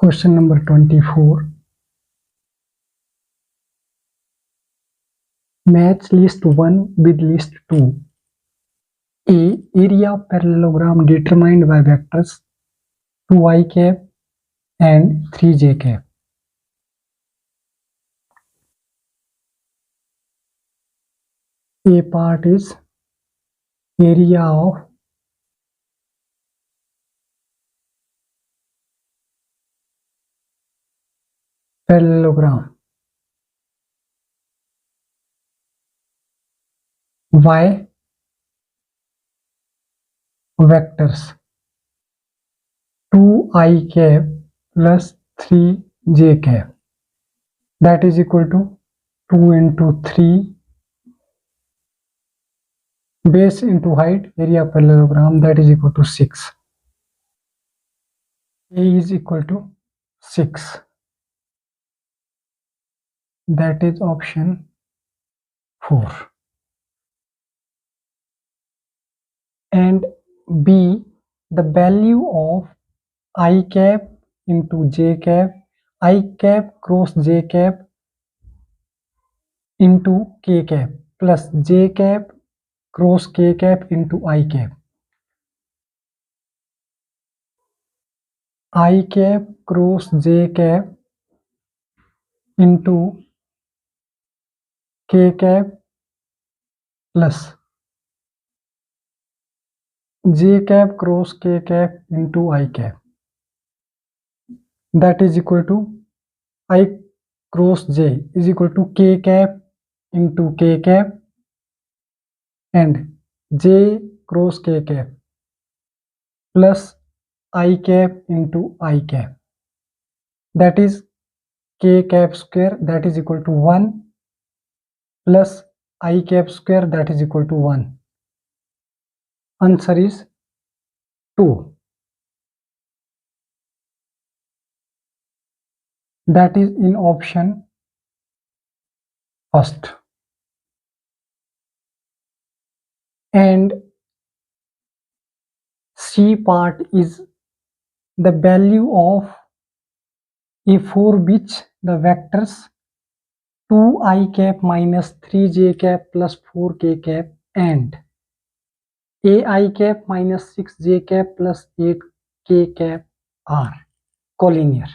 Question number 24. Match list 1 with list 2. A. Area of parallelogram determined by vectors 2i cap and 3j cap. A part is area of parallelogram. Y vectors 2i cap plus 3j cap, that is equal to 2 into 3 base into height, area of parallelogram, that is equal to 6. A is equal to 6. That is option 4. And B, the value of I cap into j cap, I cap cross j cap into k cap plus j cap cross k cap into I cap. I cap cross j cap into k cap plus j cap cross k cap into I cap, that is equal to I cross j is equal to k cap into k cap and j cross k cap plus I cap into I cap, that is k cap square, that is equal to 1 plus I cap square, that is equal to 1. Answer is 2. That is in option first. And C part is the value of A for which the vectors 2i cap minus 3j cap plus 4k cap and ai cap minus 6j cap plus 8k cap are collinear.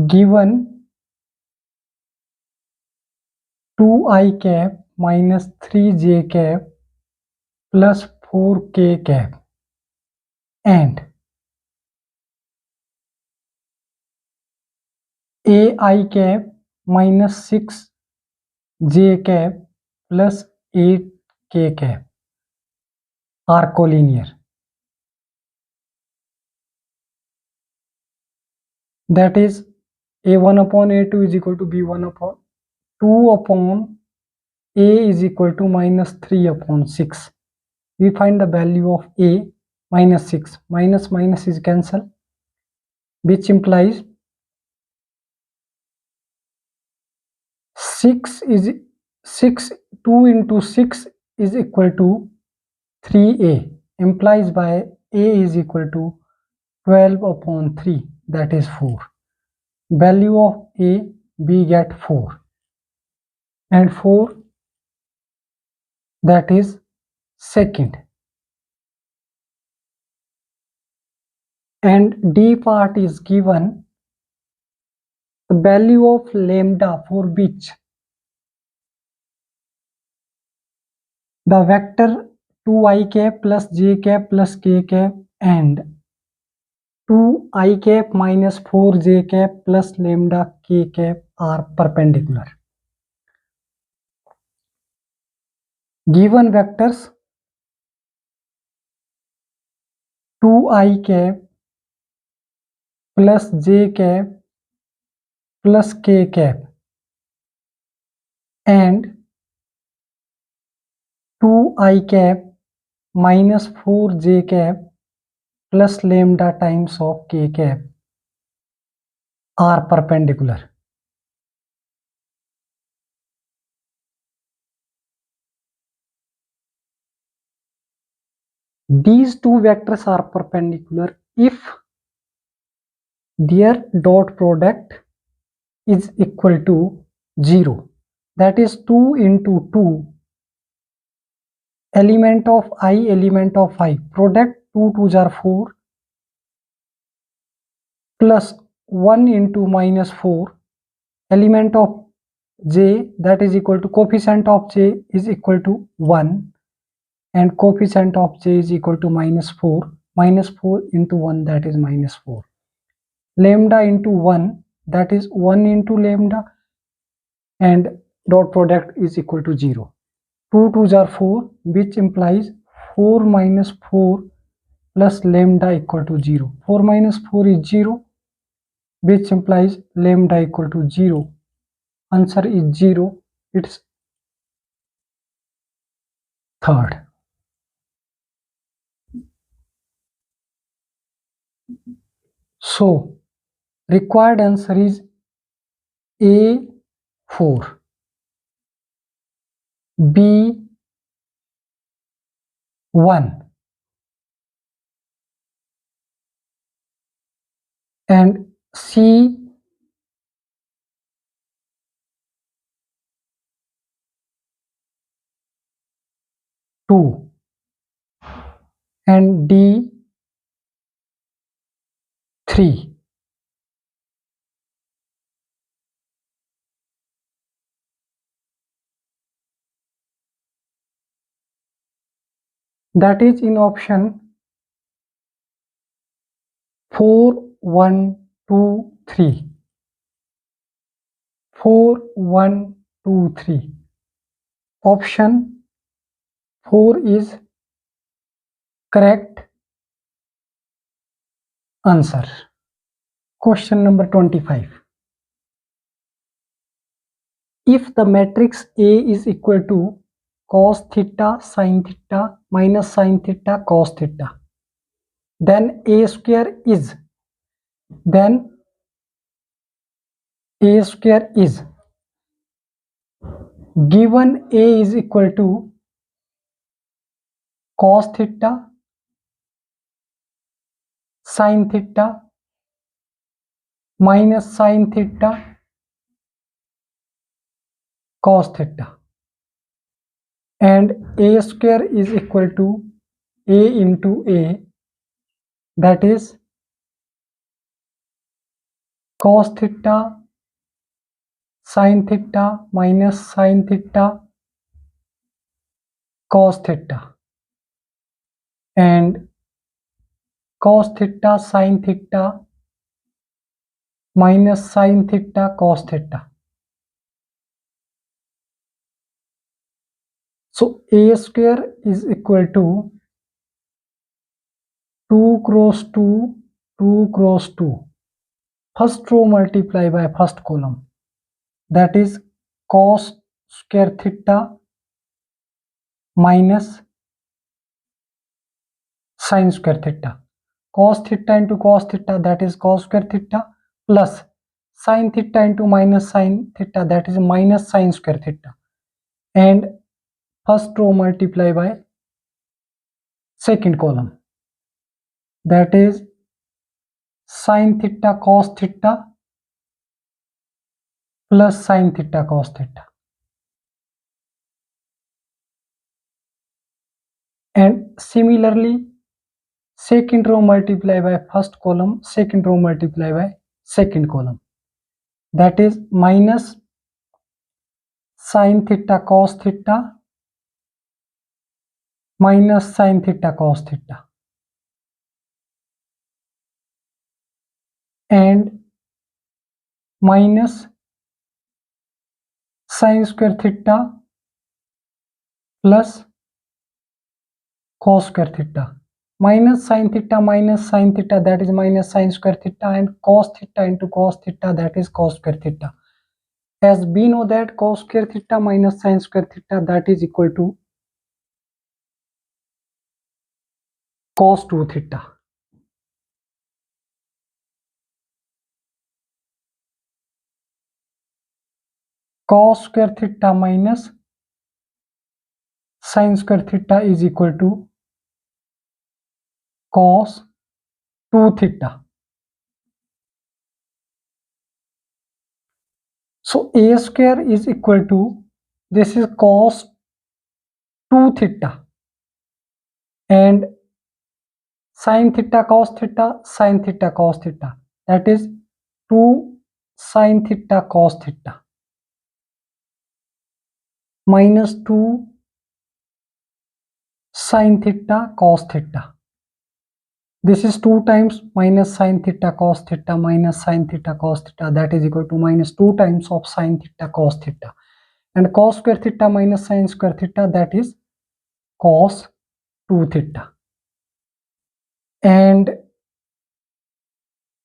Given 2i cap minus 3j cap plus 4k cap and ai cap minus 6j cap plus 8k cap are collinear. That is a1 upon a2 is equal to b1 upon 2 upon a is equal to minus 3 upon 6. We find the value of a minus 6. Minus minus is cancelled, which implies 2 into 6 is equal to 3a, implies by a is equal to 12 upon 3, that is 4. Value of a, we get 4 and 4, that is second. And D part is given the value of lambda for which the vector 2i cap plus j cap plus k cap and 2i cap minus 4j cap plus lambda k cap are perpendicular. Given vectors 2i cap plus j cap plus k cap and 2i cap minus 4j cap plus lambda times of k cap are perpendicular. these two vectors are perpendicular if their dot product is equal to 0. That is 2 into 2 element of I, product 2 2s are 4 plus 1 into minus 4 element of j, that is equal to coefficient of j is equal to 1 and coefficient of j is equal to minus 4 into 1, that is minus 4, lambda into 1, that is 1 into lambda, and dot product is equal to 0. 2 2s are 4, which implies 4 minus 4 plus lambda equal to 0. 4 minus 4 is 0, which implies lambda equal to 0. Answer is 0. It's third. So required answer is A 4, B 1, and C 2, and D 3. That is in option 4 1 2 3. 4 1 2 3. Option 4 is correct answer. Question number 25. If the matrix A is equal to cos theta sin theta minus sin theta cos theta, then A square is given A is equal to cos theta sin theta minus sin theta cos theta, and A square is equal to A into A, that is cos theta sin theta minus sin theta cos theta, and cos theta sin theta minus sin theta cos theta. So A square is equal to 2 cross 2, 2 cross 2. First row multiply by first column, that is cos square theta minus sin square theta. Cos theta into cos theta, that is cos square theta, plus sin theta into minus sin theta, that is minus sin square theta, and first row multiply by second column, that is sin theta cos theta plus sin theta cos theta, and similarly second row multiply by first column, second row multiply by second column, that is minus sin theta cos theta minus sin theta cos theta, and minus sin square theta plus cos square theta, minus sin theta minus sin theta, that is minus sin square theta, and cos theta into cos theta, that is cos square theta. As we know that cos square theta minus sin square theta, that is equal to cos 2 theta. Cos square theta minus sin square theta is equal to cos 2 theta. So a square is equal to, this is cos 2 theta, and sin theta cos theta, sin theta cos theta, that is 2 sin theta cos theta minus 2 sin theta cos theta. This is 2 times minus sin theta cos theta minus sin theta cos theta, that is equal to minus 2 times of sin theta cos theta, and cos square theta minus sin square theta, that is cos 2 theta, and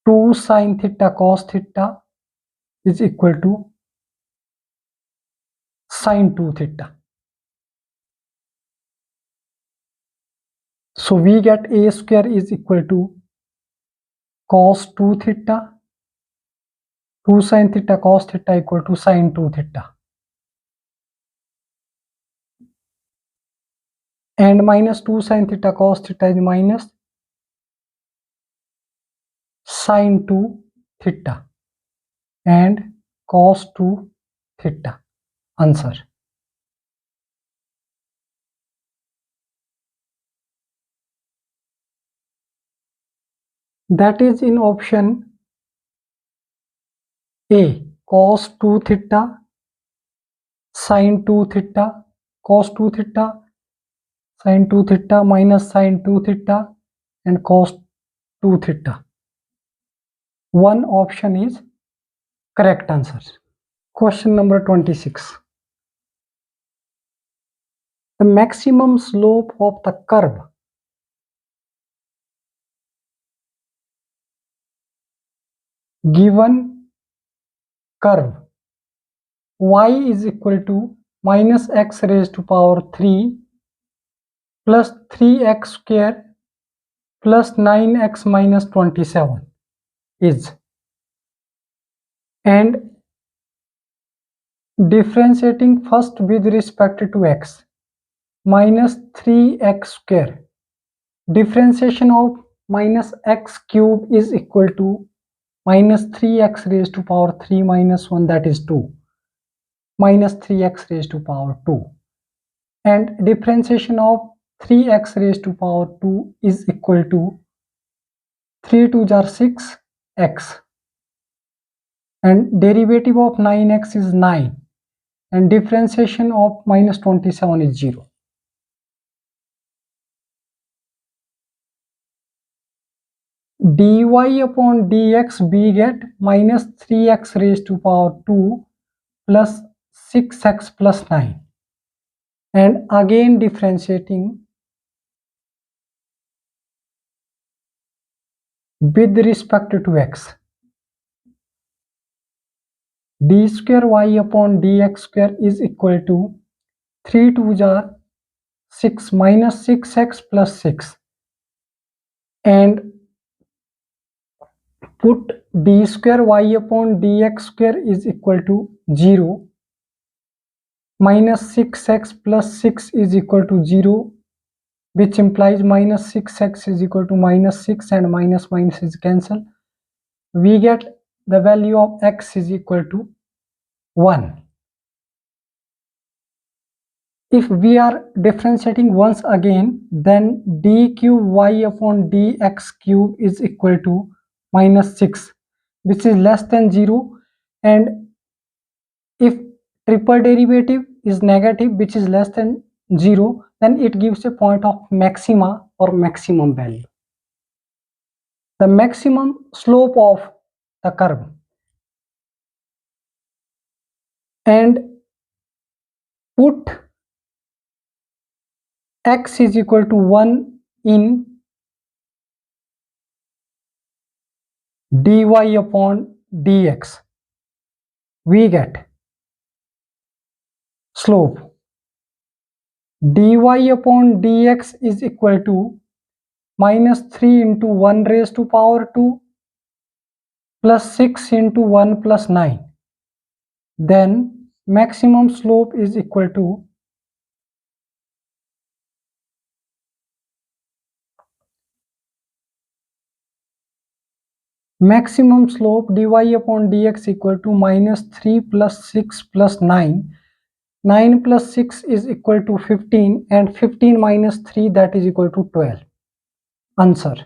2 sin theta cos theta is equal to sin 2 theta. So we get a square is equal to cos 2 theta, 2 sin theta cos theta equal to sin 2 theta, and minus 2 sin theta cos theta is minus sin 2 theta and cos 2 theta. Answer. That is in option A, cos 2 theta, sin 2 theta, cos 2 theta, sin 2 theta minus sin 2 theta and cos 2 theta. One option is correct answer. Question number 26. The maximum slope of the curve given curve y is equal to minus x raised to power 3 plus 3x square plus 9x minus 27 is, and differentiating first with respect to x, minus 3x square, differentiation of minus x cube is equal to minus 3x raised to power 3 minus 1, that is 2, minus 3x raised to power 2, and differentiation of 3x raised to power 2 is equal to 3 2s are 6x, and derivative of 9x is 9, and differentiation of minus 27 is 0. dy upon dx we get minus 3x raised to power 2 plus 6x plus 9, and again differentiating with respect to x, d square y upon dx square is equal to 3 2s are 6 minus 6x plus 6, and put d square y upon dx square is equal to 0, minus 6x plus 6 is equal to 0, which implies minus 6x is equal to minus 6, and minus minus is cancelled. We get the value of x is equal to 1. If we are differentiating once again, then d cube y upon dx cube is equal to minus 6, which is less than 0, and if triple derivative is negative, which is less than 0, then it gives a point of maxima or maximum value. The maximum slope of the curve, and put x is equal to 1 in dy upon dx, we get slope dy upon dx is equal to minus 3 into 1 raised to power 2 plus 6 into 1 plus 9. Then maximum slope is equal to maximum slope dy upon dx equal to minus 3 plus 6 plus 9. 9 plus 6 is equal to 15 and 15 minus 3 that is equal to 12. Answer.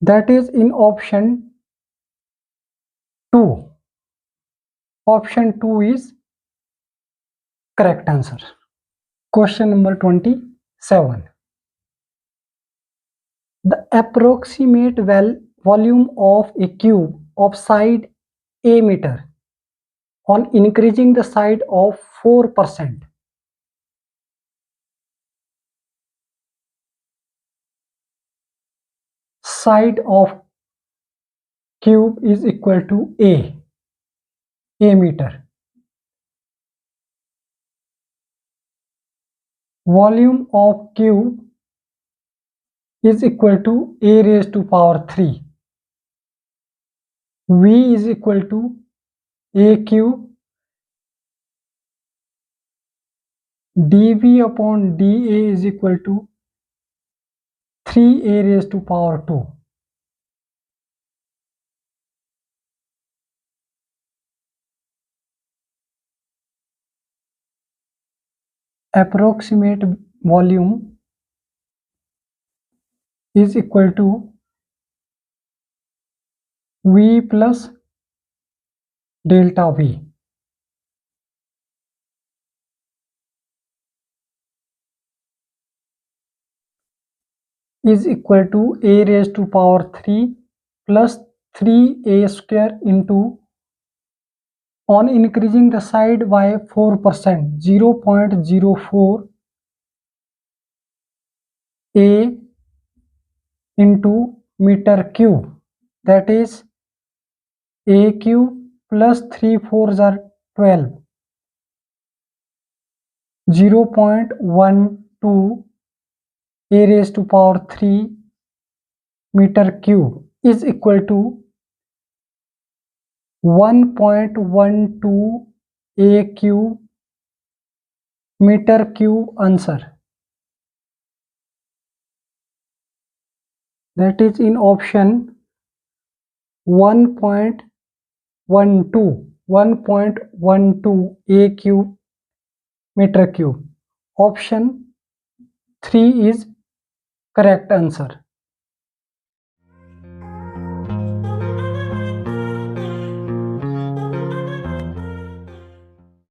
That is in option 2. Option 2 is correct answer. Question number 27. The approximate volume of a cube of side a meter on increasing the side of 4%. Side of cube is equal to a meter. Volume of cube is equal to a raised to power 3. V is equal to a cube dV upon dA is equal to 3a raised to power 2. Approximate volume is equal to V plus delta V. Is equal to a raised to power 3 plus 3a square into, on increasing the side by 4%, 0.04 a into meter cube, that is a cube plus 3 4s are 12, 0.12 a raised to power 3 meter cube is equal to 1.12 a cube meter cube. Answer. That is in option 1.12 a cube meter cube. Option 3 is correct answer.